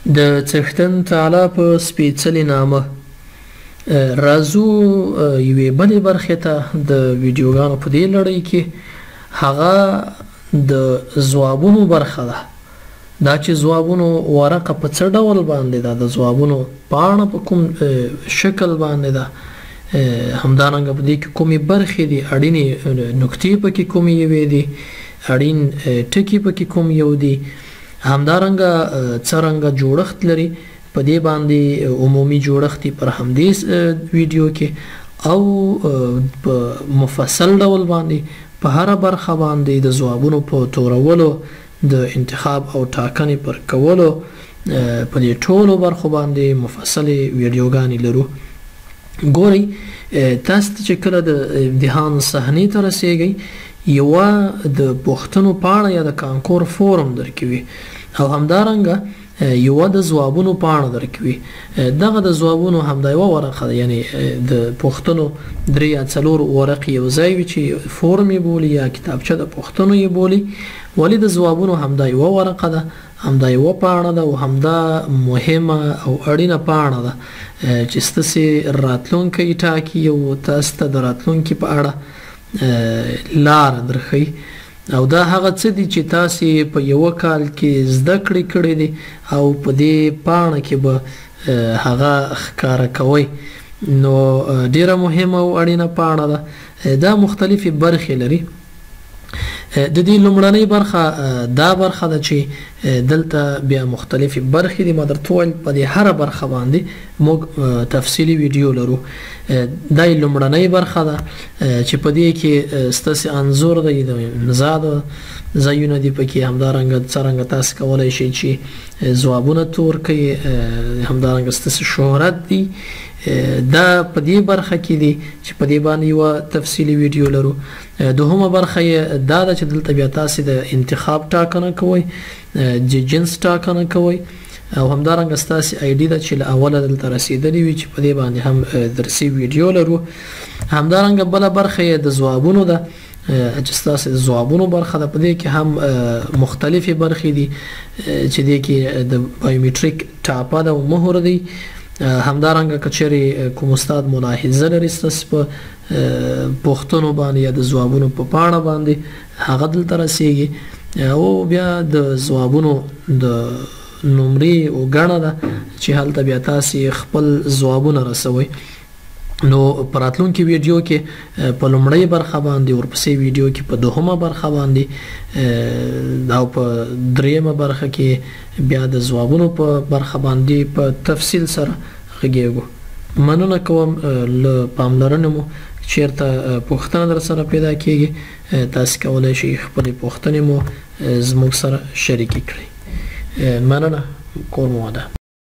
د څښتن تعالی په سپېڅلې نامه راځو یوې بلې برخې ته د ویډیوګانو په دې لړۍ کې. هغه د ځوابونو برخه ده. دا چې ځوابونو ورقه په څه ډول باندې ده، د ځوابونو پاڼه په کوم شکل باندې ده، همدارنګه په دې کې کومې برخې دي، اړینې نکتې پکې کومې یوې دي، اړین ټکي پکې کوم یو دي، همدارنګه څرنګه جوړښت لري. په دې باندې عمومي جوړښت پر همدې ویډیو کې او په مفصل ډول باندې په هر برخه باندې د ځوابونو په تورولو، د انتخاب او ټاکنې پر کولو، په دې ټولو برخو باندې مفصلې ویډیوګانې لرو. ګورئ، تاسو چې کله د امتحان صحنې ته رسیږئ، یوه د پوښتنو پاڼه یا د کانکور فورم درکوي او همدارنګه یوه د ځوابونو پاڼه درکوي. دغه د ځوابونو همدا یوه ورقه ده، یعنی د پوښتنو 3 یا 4 ورقې یو ځای وي چې فورم یې بولي یا کتابچه د پوښتنو یې بولي. ولې د ځوابونو همدا یوه ورقه ده، همدا یوه پاڼه ده او همدا مهمه او اړینه پاڼه ده چې ستاسې راتلونکی ټاکي او تاسو ته د راتلونکي په اړه لاره درښیي. او دا هغه څه دي چې تاسو په یوه کال کې زده کړې دي او په دې پاڼه کې به هغه ښکاره کوئ. نو ډیره مهمه او اړینه پاڼه ده. دا مختلفې برخې لري. د دې لومړنۍ برخه دا برخه ده چې دلته بیا مختلفې برخې دي. ما درته وویل په دې هره برخه باندې موږ تفصیلي ویډیو لرو. دا یې لومړنۍ برخه ده چې په دې کې ستاسې انځور دی، د امضا د ځایونه دي پکې، همدارنګه څرنګه تاسو کولی شئ چې ځوابونه تور کړئ، همدارنګه ستاسې شهرت دی. دا په دې برخه کې دي چې په دې باندې یوه تفصیلي ویډیو لرو. دوهمه برخه یې دا ده چې دلته بیا تاسو د انتخاب ټاکنه کوئ، د جنس ټاکنه کوئ او همدارنګه ستاسې آی ډي ده چې له اوله دلته رسېدلې وي چې په دې باندې هم درسي ویډیو لرو. همدارنګه بله برخه یې د ځوابونو ده چې ستاسې د ځوابونو برخه ده. په دې کې هم مختلفې برخې دي چې دې کې د بایومیټریک ټاپه ده او مهر دی. همدارنګه که چیرې کوم استاد ملاحظه لري ستاسې په پوښتنو باندې یا د ځوابونو په پاڼه باندې، هغه دلته رسیږي. او بیا د ځوابونو د نمرې او ګڼه ده چې هلته بیا تاسې خپل ځوابونه رسوئ. نو په راتلونکي ویډیو کې په لومړۍ برخه باندې، ورپسې ویډیو کې په دوهمه برخه باندې او په درېیمه برخه کې بیا د ځوابونو په برخه باندې په تفصیل سره غږیږو. مننه کوم له پاملرنې مو. چیرته پوښتنه در سره پیدا کیږي تاسو کولی شئ خپلې پوښتنې مو زموږ سره شریکې کړئ. مننه، کور مو ودان.